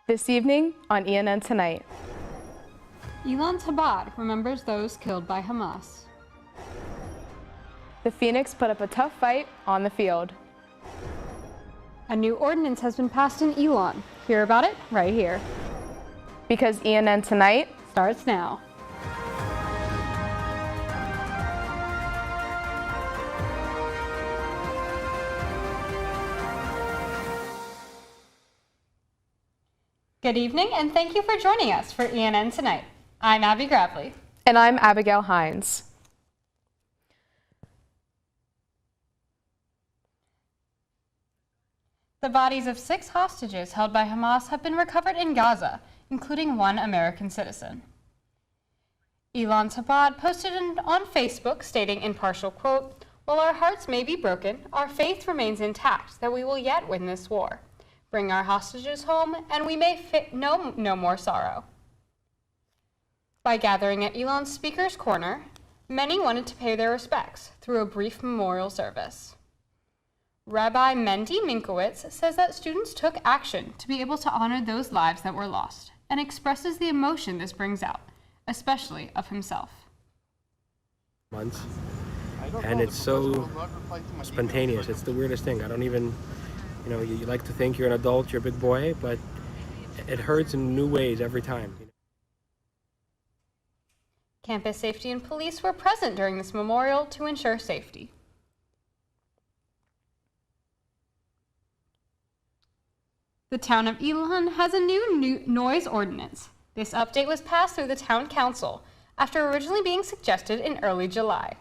This evening on ENN Tonight. Ilan Tabad remembers those killed by Hamas. The Phoenix put up a tough fight on the field. A new ordinance has been passed in Elon. Hear about it right here. Because ENN Tonight starts now. Good evening, and thank you for joining us for ENN Tonight. I'm Abby Gravely. And I'm Abigail Hines. The bodies of 6 hostages held by Hamas have been recovered in Gaza, including 1 American citizen. Ilan Tabad posted on Facebook stating in partial quote, "While our hearts may be broken, our faith remains intact that we will yet win this war. Bring our hostages home, and we may know no more sorrow." By gathering at Elon's Speaker's Corner, many wanted to pay their respects through a brief memorial service. Rabbi Mendy Minkowitz says that students took action to be able to honor those lives that were lost, and expresses the emotion this brings out, especially of himself. Months, and it's so spontaneous. It's the weirdest thing. I don't even, you like to think you're an adult, you're a big boy, but it hurts in new ways every time. Campus safety and police were present during this memorial to ensure safety. The town of Elon has a new noise ordinance. This update was passed through the town council after originally being suggested in early July.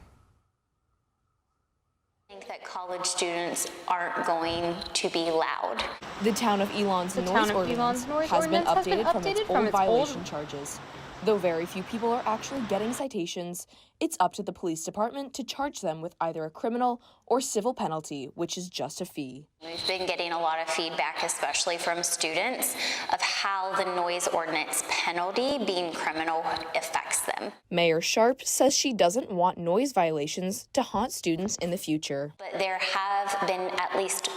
I think that college students aren't going to be loud. The town of Elon's noise ordinance has been updated from its old violation charges. Though very few people are actually getting citations, it's up to the police department to charge them with either a criminal or civil penalty, which is just a fee. We've been getting a lot of feedback, especially from students, of how the noise ordinance penalty, being criminal, affects them. Mayor Sharp says she doesn't want noise violations to haunt students in the future. But there have been at least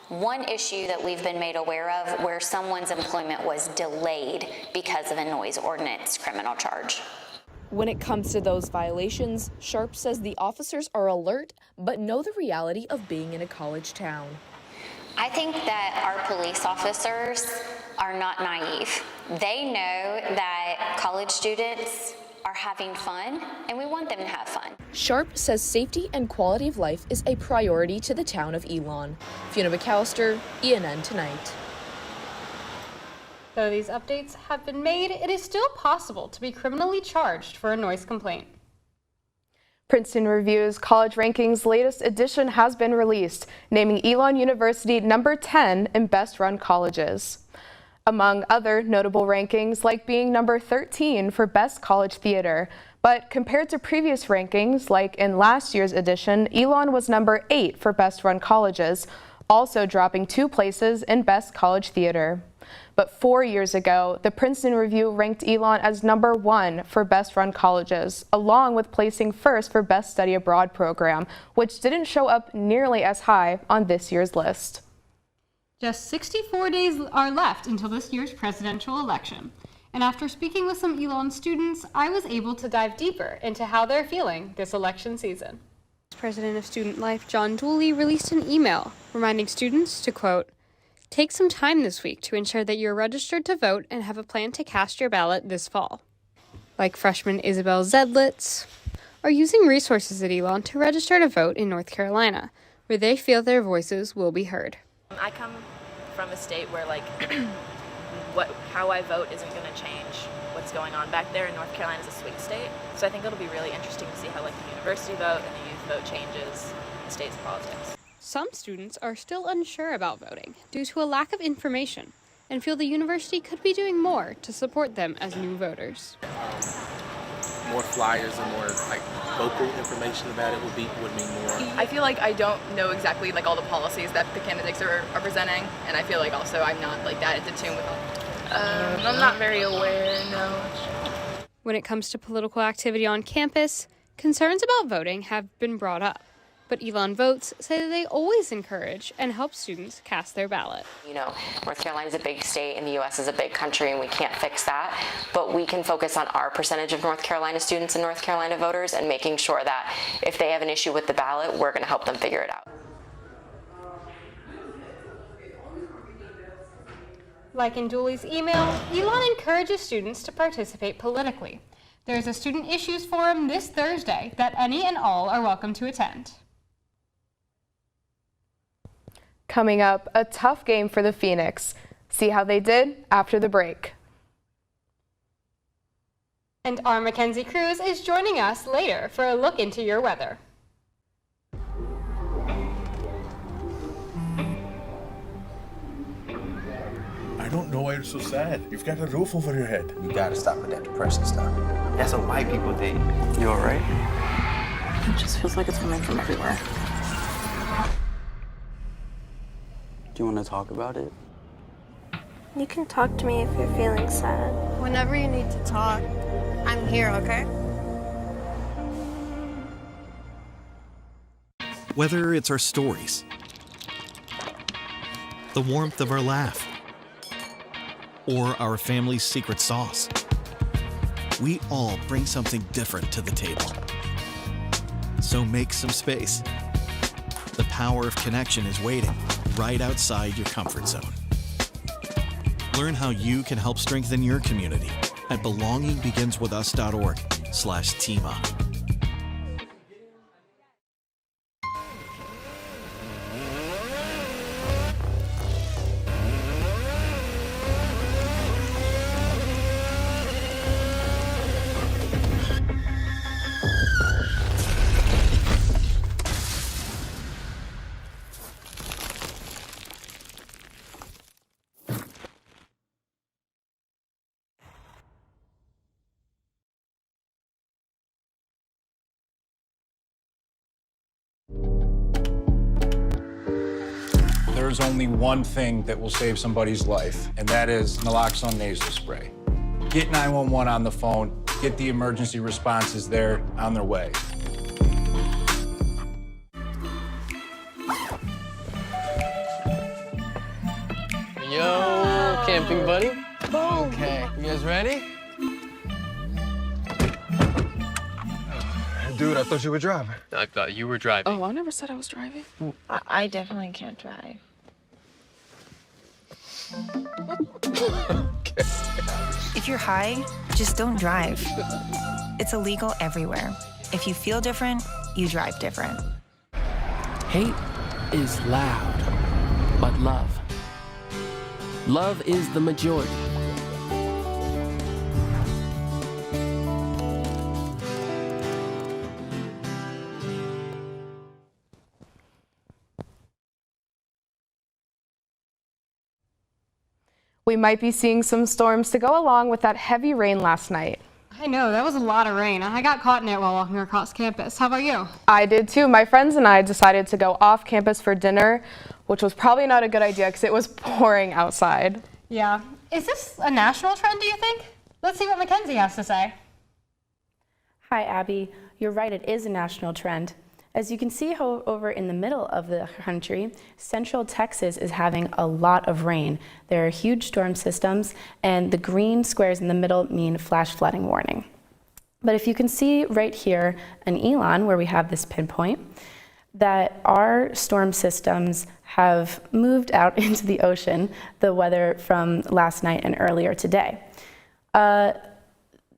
one issue that we've been made aware of where someone's employment was delayed because of a noise ordinance criminal charge. When it comes to those violations, Sharp says the officers are alert but know the reality of being in a college town. I think that our police officers are not naive. They know that college students are having fun, and we want them to have fun. Sharp says safety and quality of life is a priority to the town of Elon. Fiona McAllister, ENN Tonight. Though these updates have been made, it is still possible to be criminally charged for a noise complaint. Princeton Review's College Rankings latest edition has been released, naming Elon University number 10 in best run colleges. Among other notable rankings, like being number 13 for Best College Theater. But compared to previous rankings, like in last year's edition, Elon was number 8 for Best Run Colleges, also dropping 2 places in Best College Theater. But 4 years ago, the Princeton Review ranked Elon as number 1 for Best Run Colleges, along with placing first for Best Study Abroad program, which didn't show up nearly as high on this year's list. Just 64 days are left until this year's presidential election. And after speaking with some Elon students, I was able to dive deeper into how they're feeling this election season. President of Student Life, John Dooley, released an email reminding students to, quote, "Take some time this week to ensure that you're registered to vote and have a plan to cast your ballot this fall." Like freshman Isabel Zedlitz, are using resources at Elon to register to vote in North Carolina, where they feel their voices will be heard. I come from a state where, how I vote isn't going to change what's going on back there. In North Carolina is a swing state, so I think it'll be really interesting to see how the university vote and the youth vote changes in state's politics. Some students are still unsure about voting due to a lack of information and feel the university could be doing more to support them as new voters. More flyers and more vocal information about it would mean more. I feel like I don't know exactly all the policies that the candidates are presenting, and I feel like also I'm not that into tune with all. I'm not very aware, no. When it comes to political activity on campus, concerns about voting have been brought up. But Elon Votes say that they always encourage and help students cast their ballot. You know, North Carolina is a big state and the U.S. is a big country and we can't fix that, but we can focus on our percentage of North Carolina students and North Carolina voters and making sure that if they have an issue with the ballot, we're going to help them figure it out. Like in Julie's email, Elon encourages students to participate politically. There's a student issues forum this Thursday that any and all are welcome to attend. Coming up, a tough game for the Phoenix. See how they did after the break. And our Mackenzie Cruz is joining us later for a look into your weather. I don't know why you're so sad. You've got a roof over your head. You gotta stop with that depression stuff. That's what white people think. You alright? It just feels like it's coming from everywhere. Do you want to talk about it? You can talk to me if you're feeling sad. Whenever you need to talk, I'm here, okay? Whether it's our stories, the warmth of our laugh, or our family's secret sauce, we all bring something different to the table. So make some space. The power of connection is waiting right outside your comfort zone. Learn how you can help strengthen your community at belongingbeginswithus.org/teamup. There's only one thing that will save somebody's life, and that is naloxone nasal spray. Get 911 on the phone, get the emergency responses there on their way. Yo, camping buddy. Okay, you guys ready? Dude, I thought you were driving. I thought you were driving. Oh, I never said I was driving. I definitely can't drive. If you're high, just don't drive. It's illegal everywhere. If you feel different, you drive different. Hate is loud, but love is the majority. We might be seeing some storms to go along with that heavy rain last night. I know, that was a lot of rain. I got caught in it while walking across campus. How about you? I did too. My friends and I decided to go off campus for dinner, which was probably not a good idea because it was pouring outside. Yeah. Is this a national trend, do you think? Let's see what Mackenzie has to say. Hi, Abby. You're right, it is a national trend. As you can see over in the middle of the country, central Texas is having a lot of rain. There are huge storm systems, and the green squares in the middle mean flash flooding warning. But if you can see right here in Elon, where we have this pinpoint, that our storm systems have moved out into the ocean, the weather from last night and earlier today.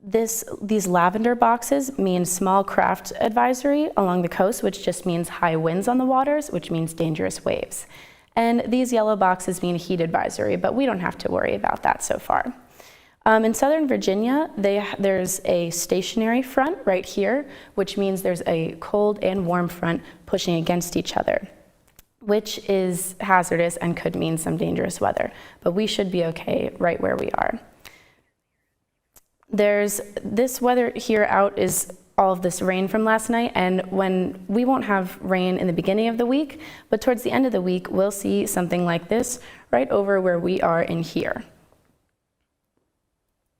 These lavender boxes mean small craft advisory along the coast, which just means high winds on the waters, which means dangerous waves. And these yellow boxes mean heat advisory, but we don't have to worry about that so far. In Southern Virginia, there's a stationary front right here, which means there's a cold and warm front pushing against each other, which is hazardous and could mean some dangerous weather. But we should be okay right where we are. There's this weather here out is all of this rain from last night, and when we won't have rain in the beginning of the week, but towards the end of the week, we'll see something like this right over where we are in here.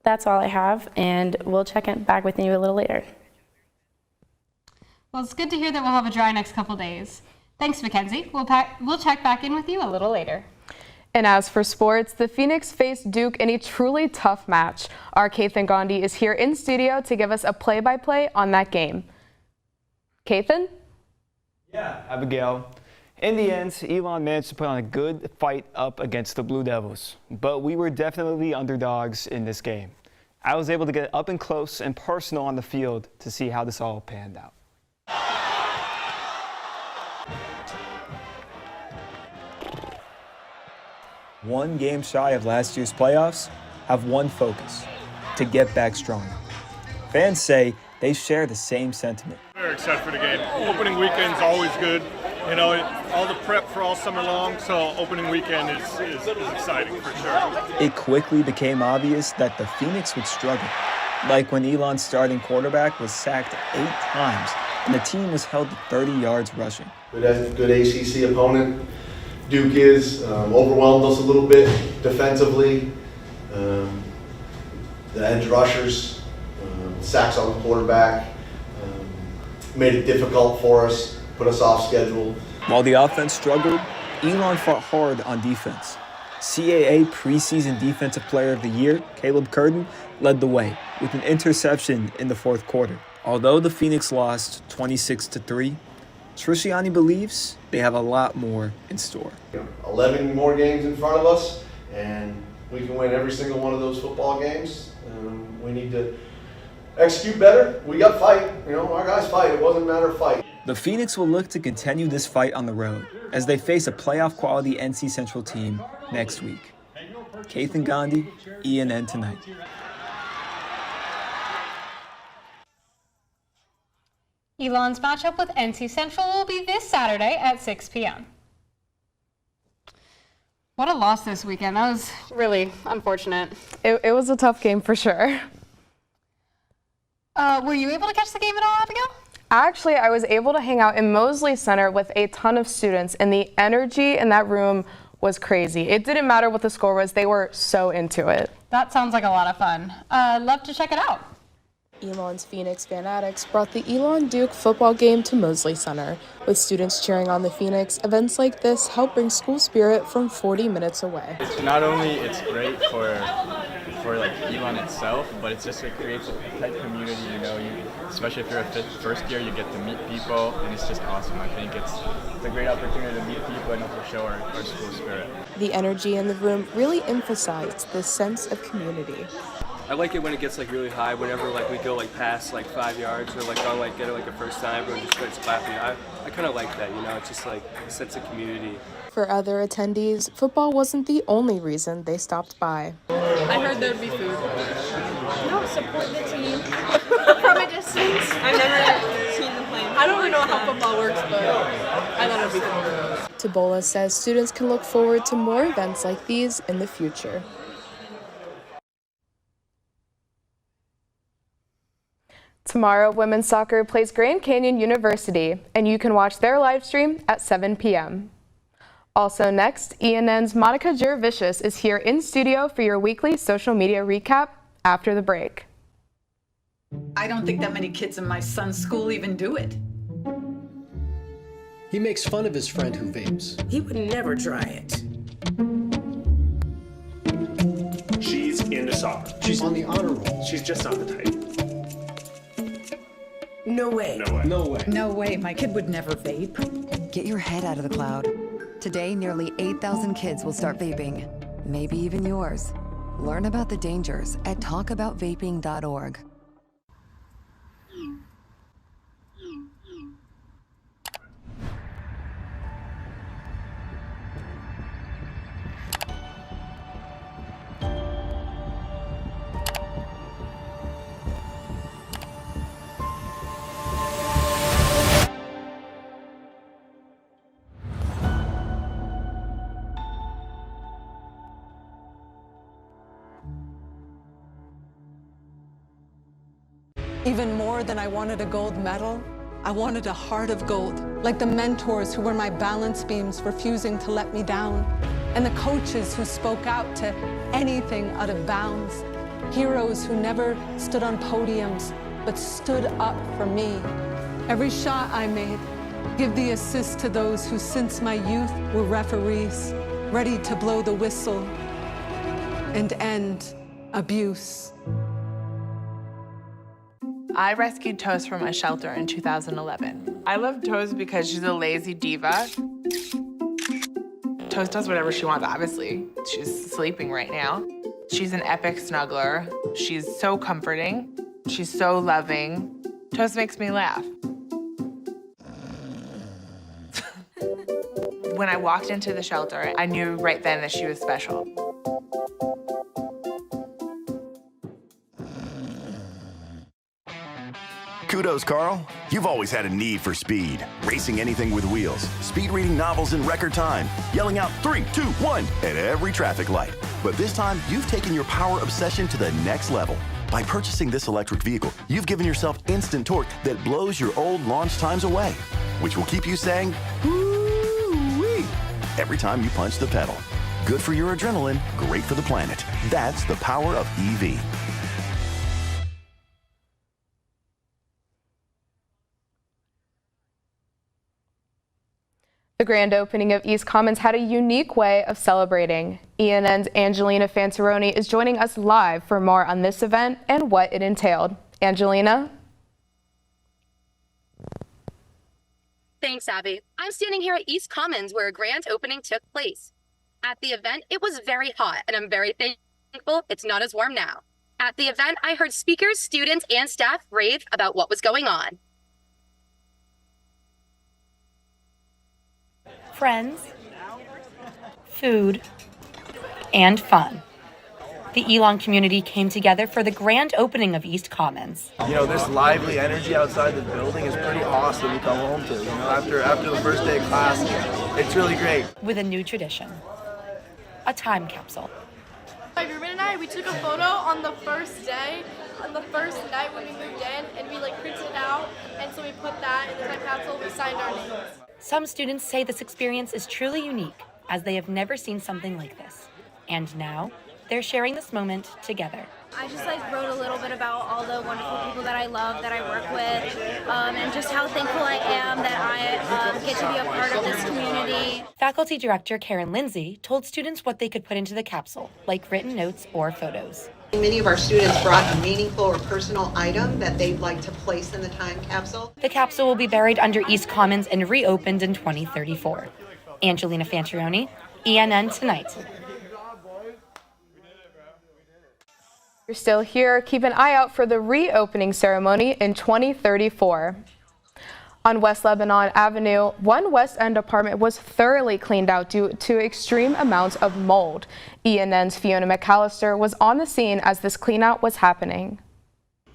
That's all I have, and we'll check back with you a little later. Well, it's good to hear that we'll have a dry next couple days. Thanks, Mackenzie. We'll check back in with you a little later. And as for sports, the Phoenix faced Duke in a truly tough match. Our Kathan Gandhi is here in studio to give us a play-by-play on that game. Kathan? Yeah, Abigail. In the end, Elon managed to put on a good fight up against the Blue Devils, but we were definitely underdogs in this game. I was able to get up and close and personal on the field to see how this all panned out. One game shy of last year's playoffs, have one focus: to get back stronger. Fans say they share the same sentiment. Very excited for the game. Opening weekend's always good. You know, all the prep for all summer long, so opening weekend is exciting for sure. It quickly became obvious that the Phoenix would struggle, like when Elon's starting quarterback was sacked 8 times and the team was held to 30 yards rushing. Good ACC opponent. Duke is overwhelmed us a little bit defensively. The edge rushers, sacks on the quarterback, made it difficult for us. Put us off schedule. While the offense struggled, Elon fought hard on defense. CAA preseason Defensive Player of the Year, Caleb Curtin, led the way with an interception in the fourth quarter. Although the Phoenix lost 26-3, Trisciani believes they have a lot more in store. 11 more games in front of us, and we can win every single one of those football games. We need to execute better. We got fight. You know, our guys fight. It wasn't a matter of fight. The Phoenix will look to continue this fight on the road as they face a playoff-quality NC Central team next week. Kathan Gandhi, ENN Tonight. Elon's matchup with NC Central will be this Saturday at 6 p.m. What a loss this weekend. That was really unfortunate. It was a tough game for sure. Were you able to catch the game at all, Abigail? Actually, I was able to hang out in Mosley Center with a ton of students, and the energy in that room was crazy. It didn't matter what the score was. They were so into it. That sounds like a lot of fun. Love to check it out. Elon's Phoenix Fanatics brought the Elon Duke football game to Mosley Center. With students cheering on the Phoenix, events like this help bring school spirit from 40 minutes away. It's not only it's great for like Elon itself, but it creates a tight community. You know, especially if you're a first year, you get to meet people, and it's just awesome. I think it's a great opportunity to meet people and also show our school spirit. The energy in the room really emphasized this sense of community. I like it when it gets like really high. Whenever like we go like past like 5 yards or like on like get it like a first time, everyone just starts clapping. I kind of like that, you know. It's just like a sense of community. For other attendees, football wasn't the only reason they stopped by. I heard there'd be food. No, support the team. From a distance. I've never seen them play. I don't really know how football works, but I thought it'd be fun. Tabola says students can look forward to more events like these in the future. Tomorrow, women's soccer plays Grand Canyon University, and you can watch their live stream at 7 p.m. Also next, ENN's Monica Juravicius is here in studio for your weekly social media recap after the break. I don't think that many kids in my son's school even do it. He makes fun of his friend who vapes. He would never try it. She's into soccer. She's on the honor roll. She's just not the type. No way. No way. No way. No way. My kid would never vape. Get your head out of the cloud. Today, nearly 8,000 kids will start vaping. Maybe even yours. Learn about the dangers at talkaboutvaping.org. Even more than I wanted a gold medal, I wanted a heart of gold, like the mentors who were my balance beams refusing to let me down, and the coaches who spoke out to anything out of bounds, heroes who never stood on podiums, but stood up for me. Every shot I made, give the assist to those who since my youth were referees, ready to blow the whistle and end abuse. I rescued Toast from a shelter in 2011. I love Toast because she's a lazy diva. Toast does whatever she wants, obviously. She's sleeping right now. She's an epic snuggler. She's so comforting. She's so loving. Toast makes me laugh. When I walked into the shelter, I knew right then that she was special. Kudos, Carl. You've always had a need for speed. Racing anything with wheels, speed reading novels in record time, yelling out 3, 2, 1 at every traffic light. But this time, you've taken your power obsession to the next level. By purchasing this electric vehicle, you've given yourself instant torque that blows your old launch times away, which will keep you saying, woo-wee, every time you punch the pedal. Good for your adrenaline, great for the planet. That's the power of EV. The grand opening of East Commons had a unique way of celebrating. ENN's Angelina Fantaroni is joining us live for more on this event and what it entailed. Angelina? Thanks, Abby. I'm standing here at East Commons where a grand opening took place. At the event, it was very hot, and I'm very thankful it's not as warm now. At the event, I heard speakers, students, and staff rave about what was going on. Friends, food, and fun. The Elon community came together for the grand opening of East Commons. You know, this lively energy outside the building is pretty awesome to come home to. You know, after the first day of class, it's really great. With a new tradition, a time capsule. My roommate and I, we took a photo on the first day, on the first night when we moved in, and we printed it out, and so we put that in the time capsule, we signed our names. Some students say this experience is truly unique, as they have never seen something like this. And now, they're sharing this moment together. I just wrote a little bit about all the wonderful people that I love, that I work with, and just how thankful I am that I get to be a part of this community. Faculty Director Karen Lindsay told students what they could put into the capsule, like written notes or photos. Many of our students brought a meaningful or personal item that they'd like to place in the time capsule. The capsule will be buried under East Commons and reopened in 2034. Angelina Fantaroni, ENN Tonight. You're still here. Keep an eye out for the reopening ceremony in 2034. On West Lebanon Avenue, one West End apartment was thoroughly cleaned out due to extreme amounts of mold. ENN's Fiona McAllister was on the scene as this cleanout was happening.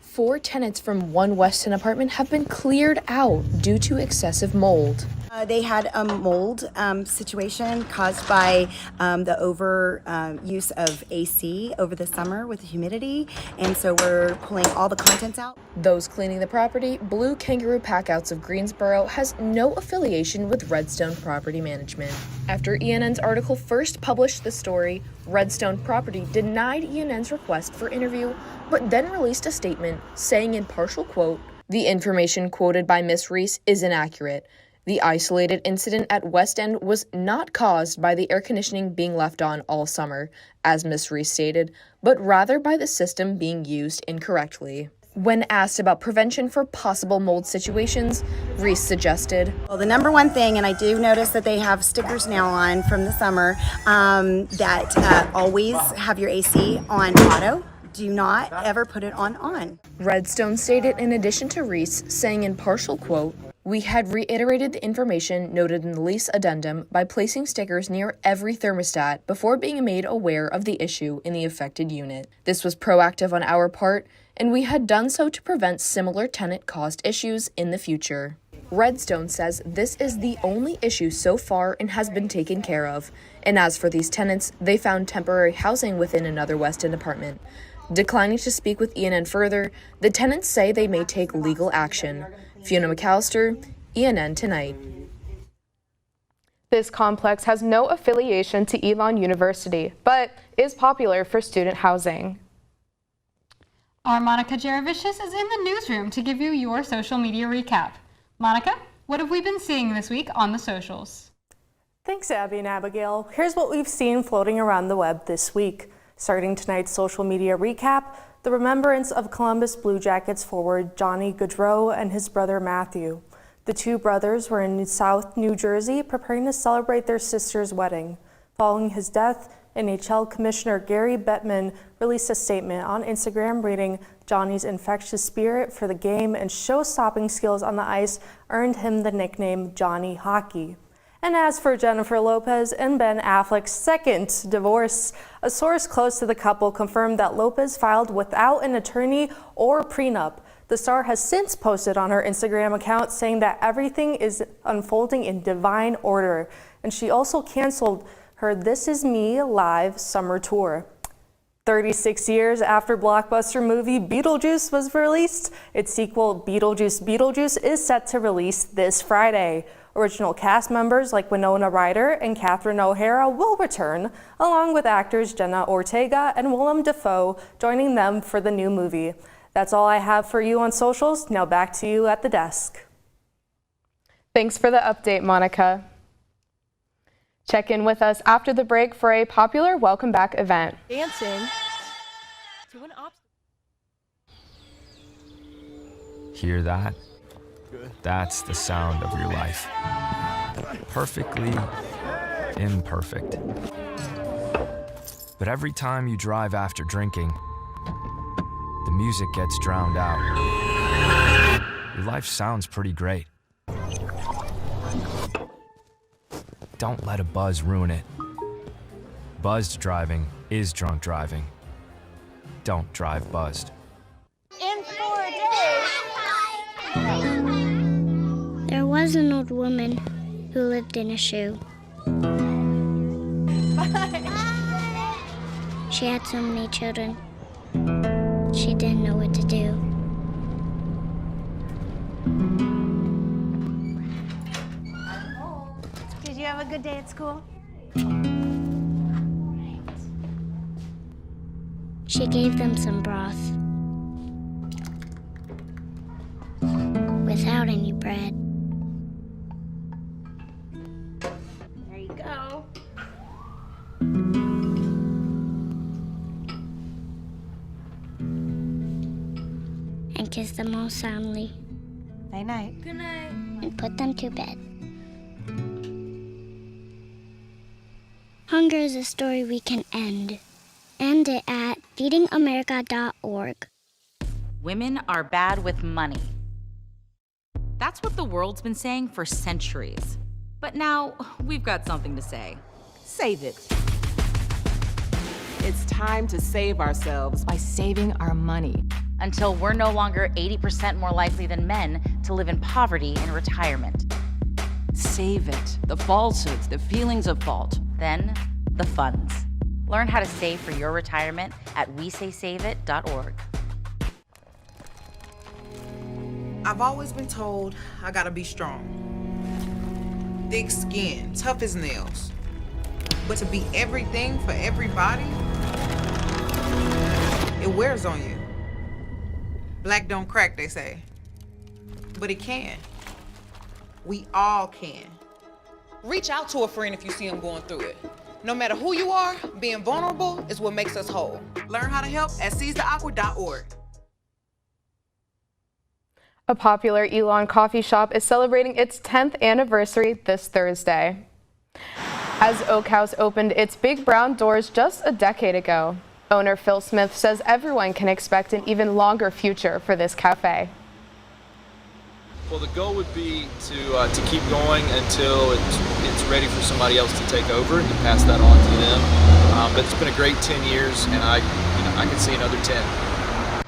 4 tenants from one West End apartment have been cleared out due to excessive mold. They had a mold situation caused by the use of AC over the summer with the humidity, and so we're pulling all the contents out. Those cleaning the property, Blue Kangaroo Packouts of Greensboro, has no affiliation with Redstone Property Management. After ENN's article first published the story, Redstone Property denied ENN's request for interview, but then released a statement saying in partial quote, "The information quoted by Ms. Reese is inaccurate. The isolated incident at West End was not caused by the air conditioning being left on all summer, as Ms. Reese stated, but rather by the system being used incorrectly." When asked about prevention for possible mold situations, Reese suggested, Well, the number one thing, and I do notice that they have stickers now on from the summer, that always have your AC on auto. Do not ever put it on. Redstone stated in addition to Reese, saying in partial quote, "We had reiterated the information noted in the lease addendum by placing stickers near every thermostat before being made aware of the issue in the affected unit. This was proactive on our part, and we had done so to prevent similar tenant-caused issues in the future." Redstone says this is the only issue so far and has been taken care of. And as for these tenants, they found temporary housing within another West End apartment. Declining to speak with ENN further, the tenants say they may take legal action. Fiona McAllister, ENN Tonight. This complex has no affiliation to Elon University, but is popular for student housing. Our Monica Jaravicius is in the newsroom to give you your social media recap. Monica, what have we been seeing this week on the socials? Thanks, Abby and Abigail. Here's what we've seen floating around the web this week. Starting tonight's social media recap, the remembrance of Columbus Blue Jackets forward Johnny Gaudreau and his brother Matthew. The two brothers were in South New Jersey preparing to celebrate their sister's wedding. Following his death, NHL Commissioner Gary Bettman released a statement on Instagram reading, "Johnny's infectious spirit for the game and show-stopping skills on the ice earned him the nickname Johnny Hockey." And as for Jennifer Lopez and Ben Affleck's second divorce, a source close to the couple confirmed that Lopez filed without an attorney or prenup. The star has since posted on her Instagram account saying that everything is unfolding in divine order, and she also canceled her This Is Me live summer tour. 36 years after blockbuster movie Beetlejuice was released, its sequel Beetlejuice is set to release this Friday. Original cast members like Winona Ryder and Catherine O'Hara will return, along with actors Jenna Ortega and Willem Dafoe joining them for the new movie. That's all I have for you on socials. Now back to you at the desk. Thanks for the update, Monica. Check in with us after the break for a popular welcome back event. Dancing to an obstacle. Hear that? That's the sound of your life. Perfectly imperfect. But every time you drive after drinking, the music gets drowned out. Your life sounds pretty great. Don't let a buzz ruin it. Buzzed driving is drunk driving. Don't drive buzzed. In 4 days. There was an old woman who lived in a shoe. She had so many children. She didn't know what to do. Did you have a good day at school? She gave them some broth without any bread. There you go. And kissed them all soundly. Night night. Good night. And put them to bed. Hunger is a story we can end. End it at feedingamerica.org. Women are bad with money. That's what the world's been saying for centuries. But now we've got something to say. Save it. It's time to save ourselves by saving our money. Until we're no longer 80% more likely than men to live in poverty in retirement. Save it. The falsehoods, the feelings of fault. Then, the funds. Learn how to save for your retirement at wesaysaveit.org. I've always been told I gotta be strong. Thick skin, tough as nails. But to be everything for everybody, it wears on you. Black don't crack, they say. But it can. We all can. Reach out to a friend if you see them going through it. No matter who you are, being vulnerable is what makes us whole. Learn how to help at seizetheawkward.org. A popular Elon coffee shop is celebrating its 10th anniversary this Thursday. As Oak House opened its big brown doors just a decade ago, owner Phil Smith says everyone can expect an even longer future for this cafe. Well, the goal would be to keep going until it's ready for somebody else to take over and to pass that on to them. But it's been a great 10 years, and I can see another 10.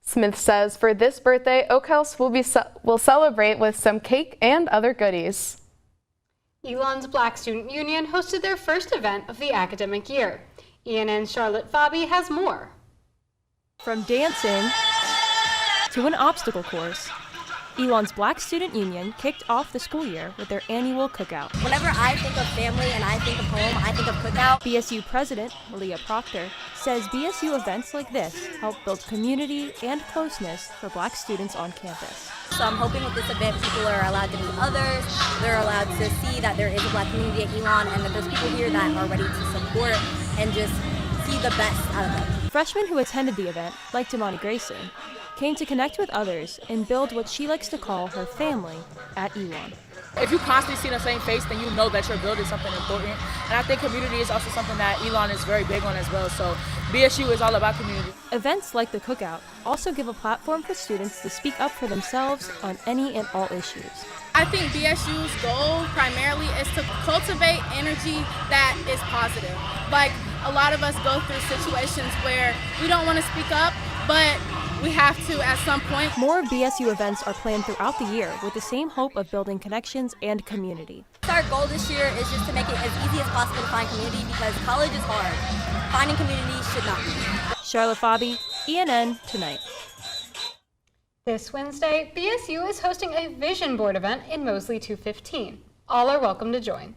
Smith says for this birthday, Oak House will celebrate with some cake and other goodies. Elon's Black Student Union hosted their first event of the academic year. ENN's Charlotte Fabi has more. From dancing to an obstacle course, Elon's Black Student Union kicked off the school year with their annual cookout. Whenever I think of family and I think of home, I think of cookout. BSU President Malia Proctor says BSU events like this help build community and closeness for Black students on campus. So I'm hoping with this event, people are allowed to meet others, they're allowed to see that there is a Black community at Elon, and that there's people here that are ready to support and just see the best out of them. Freshmen who attended the event, like Damani Grayson, came to connect with others and build what she likes to call her family at Elon. If you constantly see the same face, then you know that you're building something important. And I think community is also something that Elon is very big on as well. So BSU is all about community. Events like the cookout also give a platform for students to speak up for themselves on any and all issues. I think BSU's goal primarily is to cultivate energy that is positive. Like, a lot of us go through situations where we don't want to speak up, but we have to at some point. More BSU events are planned throughout the year with the same hope of building connections and community. Our goal this year is just to make it as easy as possible to find community, because college is hard. Finding community should not be. Charlotte Fabi, ENN Tonight. This Wednesday, BSU is hosting a vision board event in Mosley 215. All are welcome to join.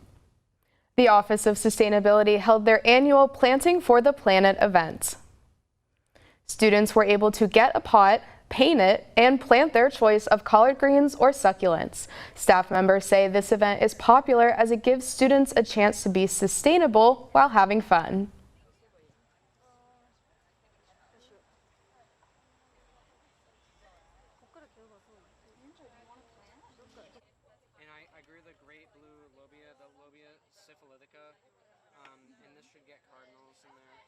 The Office of Sustainability held their annual Planting for the Planet event. Students were able to get a pot, paint it, and plant their choice of collard greens or succulents. Staff members say this event is popular as it gives students a chance to be sustainable while having fun. And I grew the great blue lobia, the lobia syphilitica, and this should get cardinals in there.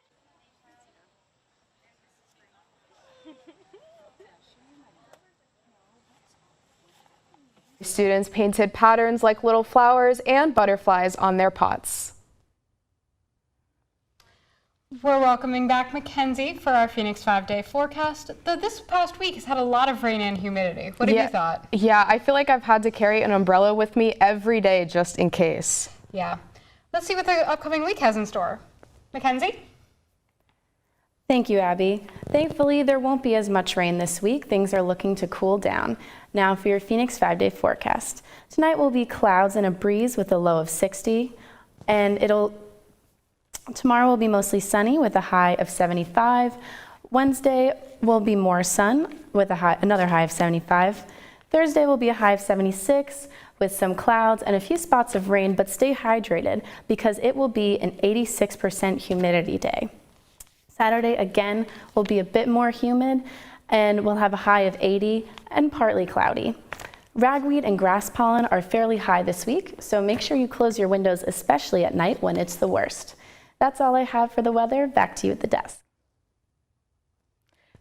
Students painted patterns like little flowers and butterflies on their pots. We're welcoming back Mackenzie for our Phoenix 5-day forecast. Though this past week has had a lot of rain and humidity. What have you thought? Yeah, I feel like I've had to carry an umbrella with me every day just in case. Yeah. Let's see what the upcoming week has in store. Mackenzie? Thank you, Abby. Thankfully, there won't be as much rain this week. Things are looking to cool down. Now for your Phoenix 5-day forecast. Tonight will be clouds and a breeze with a low of 60, and tomorrow will be mostly sunny with a high of 75. Wednesday will be more sun with another high of 75. Thursday will be a high of 76 with some clouds and a few spots of rain, but stay hydrated because it will be an 86% humidity day. Saturday again will be a bit more humid and we'll have a high of 80 and partly cloudy. Ragweed and grass pollen are fairly high this week, so make sure you close your windows, especially at night when it's the worst. That's all I have for the weather. Back to you at the desk.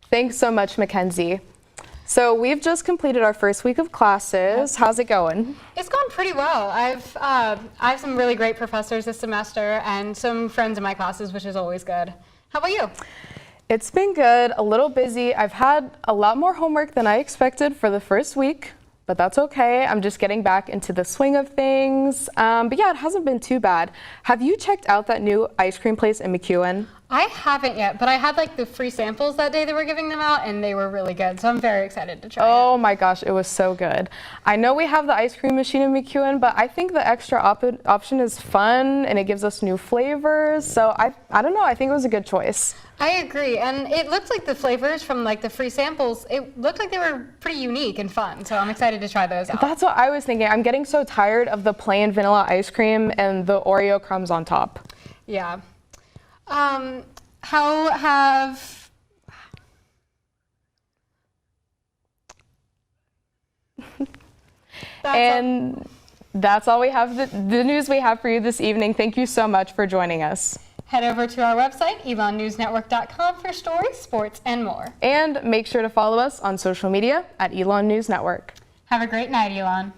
Thanks so much, Mackenzie. So we've just completed our first week of classes. How's it going? It's gone pretty well. I have some really great professors this semester and some friends in my classes, which is always good. How about you? It's been good, a little busy. I've had a lot more homework than I expected for the first week, but that's okay. I'm just getting back into the swing of things. But yeah, it hasn't been too bad. Have you checked out that new ice cream place in McEwen? I haven't yet, but I had like the free samples that day they were giving them out and they were really good. So I'm very excited to try it. Oh my gosh, it was so good. I know we have the ice cream machine in McEwen, but I think the extra option is fun and it gives us new flavors. So I don't know, I think it was a good choice. I agree, and it looked like the flavors from like the free samples, it looked like they were pretty unique and fun, so I'm excited to try those out. That's what I was thinking. I'm getting so tired of the plain vanilla ice cream and the Oreo crumbs on top. Yeah. How have... That's all we have, the news we have for you this evening. Thank you so much for joining us. Head over to our website, elonnewsnetwork.com, for stories, sports, and more. And make sure to follow us on social media at Elon News Network. Have a great night, Elon.